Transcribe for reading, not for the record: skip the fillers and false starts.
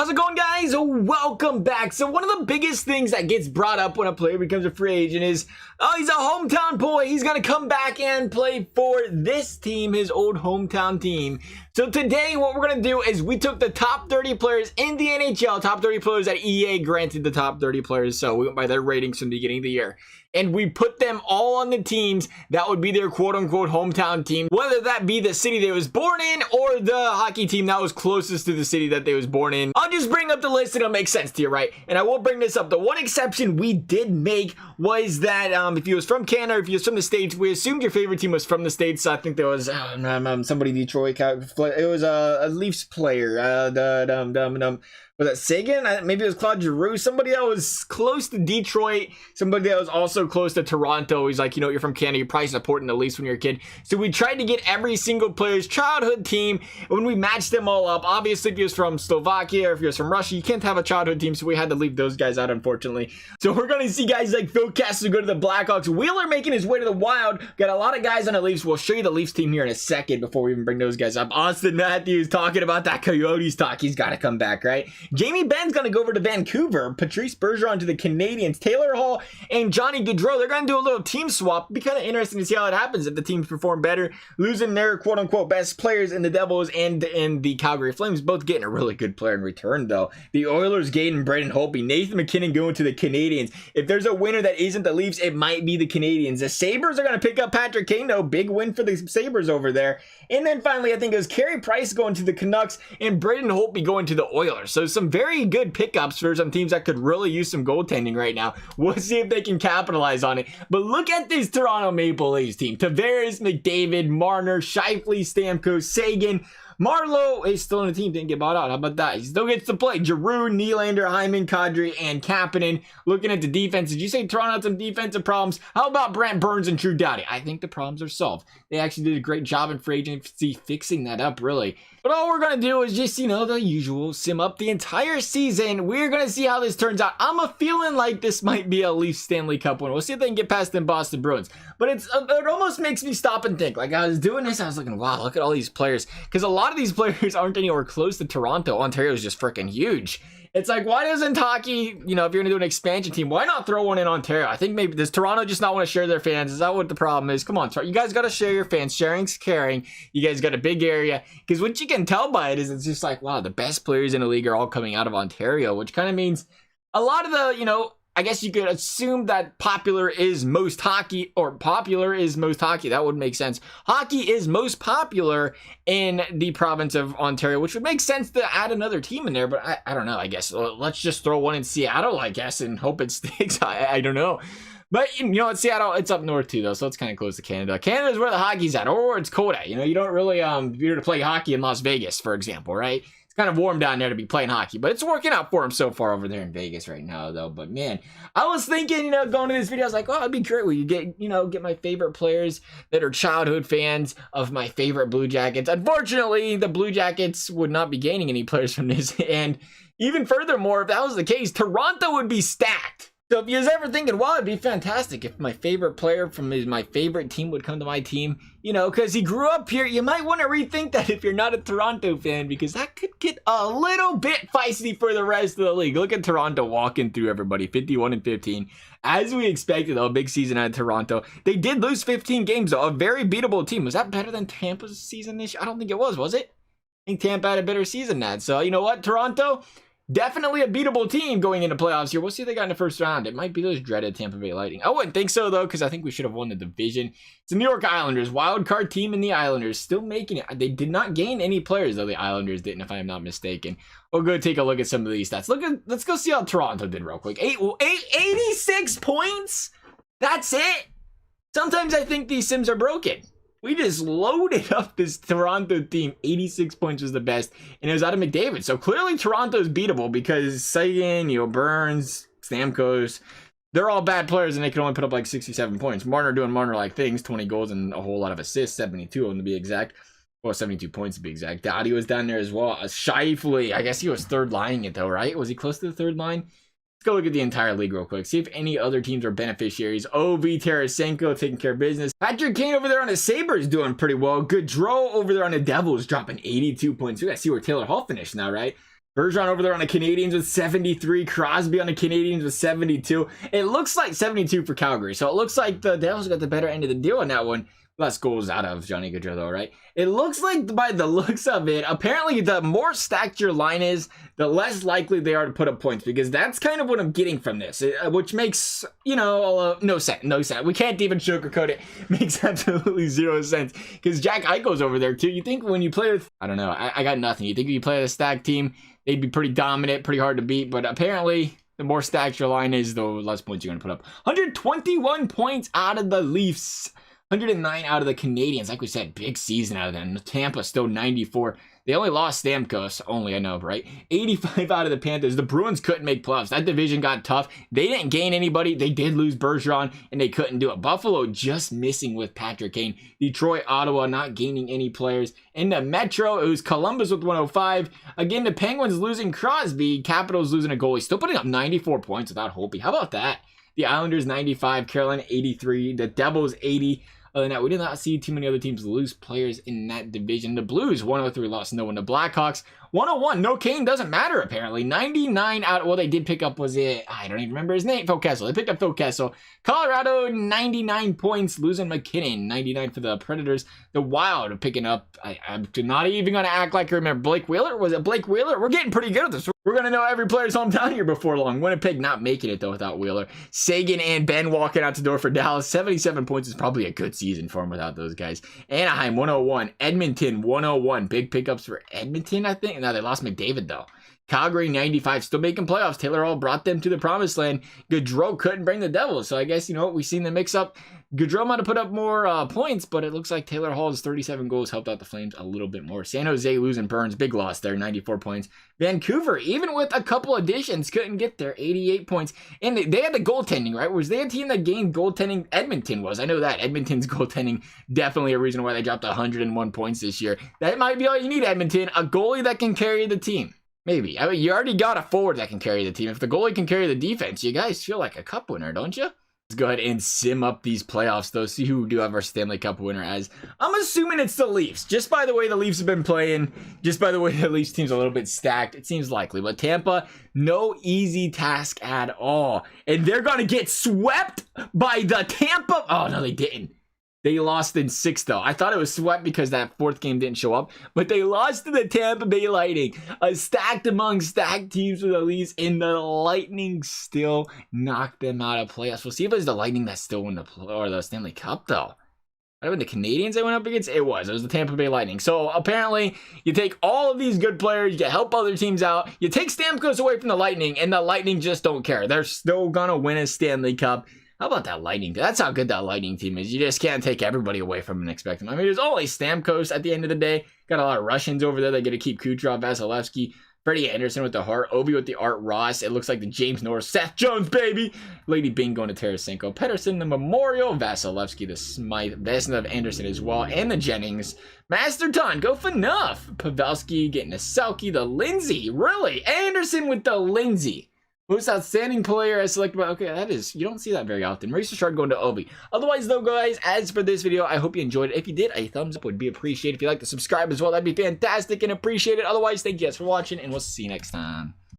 How's it going, guys? Welcome back. So one of the biggest things that gets brought up when a player becomes a free agent is, oh, he's a hometown boy. He's going to come back and play for this team, his old hometown team. So today what we're going to do is we took the top 30 players in the NHL, top 30 players that EA granted the top 30 players. So we went by their ratings from the beginning of the year. And we put them all on the teams that would be their quote-unquote hometown team, whether that be the city they was born in or the hockey team that was closest to the city that they was born in. I'll just bring up the list and it'll make sense to you, right? And I will bring this up. The one exception we did make was that if you was from Canada, if you was from the States, we assumed your favorite team was from the States. So I think there was somebody Detroit. It was a Leafs player. Was that Sagan? Maybe it was Claude Giroux. Somebody that was close to Detroit. Somebody that was also close to Toronto. He's like, you know, you're from Canada. You're probably supporting the Leafs when you're a kid. So we tried to get every single player's childhood team. When we matched them all up, obviously if he was from Slovakia or if he was from Russia, you can't have a childhood team. So we had to leave those guys out, unfortunately. So we're going to see guys like Phil Kessel go to the Blackhawks. Wheeler making his way to the Wild. Got a lot of guys on the Leafs. We'll show you the Leafs team here in a second before we even bring those guys up. Austin Matthews talking about that Coyotes talk. He's got to come back, right? Jamie Benn's going to go over to Vancouver. Patrice Bergeron to the Canadiens. Taylor Hall and Johnny Gaudreau, they're going to do a little team swap. It'd be kind of interesting to see how it happens if the teams perform better, losing their quote-unquote best players in the Devils and in the Calgary Flames, both getting a really good player in return, though. The Oilers getting Braden Holtby. Nathan McKinnon going to the Canadiens. If there's a winner that isn't the Leafs, it might be the Canadiens. The Sabres are going to pick up Patrick Kane, though. Big win for the Sabres over there. And then finally, I think it was Carey Price going to the Canucks and Braden Holtby going to the Oilers. So some very good pickups for some teams that could really use some goaltending right now. We'll see if they can capitalize on it. But look at this Toronto Maple Leafs team. Tavares, McDavid, Marner, Scheifele, Stamkos, Sagan. Marlowe is still in the team, didn't get bought out. How about that? He still gets to play. Giroux, Nylander, Hyman, Kadri, and Kapanen. Looking at the defense, did you say Toronto had some defensive problems? How about Brent Burns and Drew Doughty? I think the problems are solved. They actually did a great job in free agency fixing that up, really. But all we're going to do is just, you know, the usual, sim up the entire season. We're going to see how this turns out. I'm a feeling like this might be a Leafs Stanley Cup win. We'll see if they can get past them Boston Bruins. But it almost makes me stop and think. Like, I was doing this, I was looking, wow, look at all these players. Because a lot of these players aren't anywhere close to Toronto. Ontario is just freaking huge. It's like, why doesn't hockey, you know, if you're going to do an expansion team, why not throw one in Ontario? I think maybe, does Toronto just not want to share their fans? Is that what the problem is? Come on, you guys got to share your fans. Sharing's caring. You guys got a big area. Because what you can tell by it is it's just like, wow, the best players in the league are all coming out of Ontario, which kind of means a lot of the, you know, I guess you could assume that popular is most hockey, or popular is most hockey. That would make sense. Hockey is most popular in the province of Ontario, which would make sense to add another team in there. But I don't know, I guess. Let's just throw one in Seattle, I guess, and hope it sticks. I don't know. But, you know, in Seattle, it's up north too, though, so it's kind of close to Canada. Canada's where the hockey's at, or where it's cold at. You know, you don't really, you're to play hockey in Las Vegas, for example, right? Kind of warm down there to be playing hockey, but it's working out for him so far over there in Vegas right now, though. But man, I was thinking, you know, going to this video, I was like, oh, it'd be great where you get, you know, get my favorite players that are childhood fans of my favorite Blue Jackets. Unfortunately, the Blue Jackets would not be gaining any players from this, and even furthermore, if that was the case, Toronto would be stacked. So if you was ever thinking, wow, it'd be fantastic if my favorite player from my favorite team would come to my team, you know, because he grew up here, you might want to rethink that if you're not a Toronto fan, because that could get a little bit feisty for the rest of the league. Look at Toronto walking through everybody, 51-15. As we expected, though, a big season out of Toronto. They did lose 15 games, though, a very beatable team. Was that better than Tampa's season this year? I don't think it was it? I think Tampa had a better season than that. So, you know what, Toronto? Definitely a beatable team going into playoffs here. We'll see if they got in the first round. It might be those dreaded Tampa Bay Lightning. I wouldn't think so, though, because I think we should have won the division. It's the New York Islanders. Wild card team in the Islanders. Still making it. They did not gain any players, though. The Islanders didn't, if I am not mistaken. We'll go take a look at some of these stats. Let's go see how Toronto did real quick. 86 points? That's it? Sometimes I think these sims are broken. We just loaded up this Toronto team. 86 points was the best, and it was out of McDavid. So clearly Toronto's beatable because Sagan, you know, Burns, Stamkos, they're all bad players, and they can only put up like 67 points. Marner doing Marner-like things, 20 goals and a whole lot of assists, 72 of them to be exact. Well, 72 points to be exact. Doughty was down there as well. Scheifele, I guess he was third lining it though, right? Was he close to the third line? Let's go look at the entire league real quick. See if any other teams are beneficiaries. OV, Tarasenko taking care of business. Patrick Kane over there on the Sabres doing pretty well. Gaudreau over there on the Devils dropping 82 points. We gotta see where Taylor Hall finished now, right? Bergeron over there on the Canadiens with 73. Crosby on the Canadiens with 72. It looks like 72 for Calgary. So it looks like the Devils got the better end of the deal on that one. Less goals out of Johnny Gaudreau, though, right? It looks like, by the looks of it, apparently the more stacked your line is, the less likely they are to put up points, because that's kind of what I'm getting from this, which makes, no sense. We can't even sugarcoat it. Makes absolutely zero sense, because Jack Eichel's over there, too. You think when you play with, I don't know, I got nothing. You think when you play with a stacked team, they'd be pretty dominant, pretty hard to beat, but apparently the more stacked your line is, the less points you're going to put up. 121 points out of the Leafs. 109 out of the Canadiens. Like we said, big season out of them. Tampa still 94. They only lost Stamkos, I know, right? 85 out of the Panthers. The Bruins couldn't make playoffs. That division got tough. They didn't gain anybody. They did lose Bergeron, and they couldn't do it. Buffalo just missing with Patrick Kane. Detroit, Ottawa not gaining any players. In the Metro, it was Columbus with 105. Again, the Penguins losing Crosby. Capitals losing a goalie. Still putting up 94 points without Holtby. How about that? The Islanders 95, Carolina 83, the Devils 80. Other than that, we did not see too many other teams lose players in that division. The Blues 103 lost no one. The Blackhawks 101. No Kane, doesn't matter apparently. 99 out. Well, they did pick up, was it? I don't even remember his name. Phil Kessel. They picked up Phil Kessel. Colorado 99 points, losing McKinnon. 99 for the Predators. The Wild picking up. I'm not even gonna act like I remember Blake Wheeler. Was it Blake Wheeler? We're getting pretty good at this. We're gonna know every player's hometown here before long. Winnipeg not making it though without Wheeler. Sagan and Ben walking out the door for Dallas. 77 points is probably a good season for him without those guys. Anaheim 101. Edmonton 101. Big pickups for Edmonton, I think. No, they lost McDavid though. Calgary 95, still making playoffs. Taylor Hall brought them to the promised land. Gaudreau couldn't bring the Devils, so I guess, we've seen the mix up. Gaudreau might have put up more points, but it looks like Taylor Hall's 37 goals helped out the Flames a little bit more. San Jose losing Burns, big loss there, 94 points. Vancouver, even with a couple additions, couldn't get there, 88 points. And they had the goaltending, right? Was they a team that gained goaltending? Edmonton was. I know that. Edmonton's goaltending, definitely a reason why they dropped 101 points this year. That might be all you need, Edmonton. A goalie that can carry the team. Maybe. I mean, you already got a forward that can carry the team. If the goalie can carry the defense, you guys feel like a cup winner, don't you? Let's go ahead and sim up these playoffs, though. See who we do have our Stanley Cup winner as. I'm assuming it's the Leafs. Just by the way the Leafs have been playing, just by the way the Leafs team's a little bit stacked, it seems likely. But Tampa, no easy task at all. And they're going to get swept by the Tampa. Oh, no, they didn't. They lost in 6, though. I thought it was swept because that 4th game didn't show up. But they lost to the Tampa Bay Lightning. A stacked among stacked teams for the Leafs. And the Lightning still knocked them out of playoffs. We'll see if it's the Lightning that still won the Stanley Cup, though. Might have been the Canadiens they went up against? It was the Tampa Bay Lightning. So apparently, you take all of these good players, you help other teams out, you take Stamkos away from the Lightning, and the Lightning just don't care. They're still going to win a Stanley Cup. How about that Lightning? That's how good that Lightning team is. You just can't take everybody away from them and expect them. I mean, there's only Stamkos at the end of the day. Got a lot of Russians over there. They get to keep Kucherov, Vasilevsky, Freddie Anderson with the Hart, Obi with the Art Ross. It looks like the James Norris, Seth Jones, baby. Lady Bing going to Tarasenko. Pedersen, the Memorial, Vasilevsky, the Smythe, Vesnov, Anderson as well, and the Jennings. Masterton, go for enough. Pavelski getting a Selke, the Lindsay. Really? Anderson with the Lindsay. Most outstanding player I selected by, okay, that is, you don't see that very often. Maurice Richard going to Obi. Otherwise, though, guys, as for this video, I hope you enjoyed it. If you did, a thumbs up would be appreciated. If you'd like to subscribe as well, that'd be fantastic and appreciated. Otherwise, thank you guys for watching, and we'll see you next time.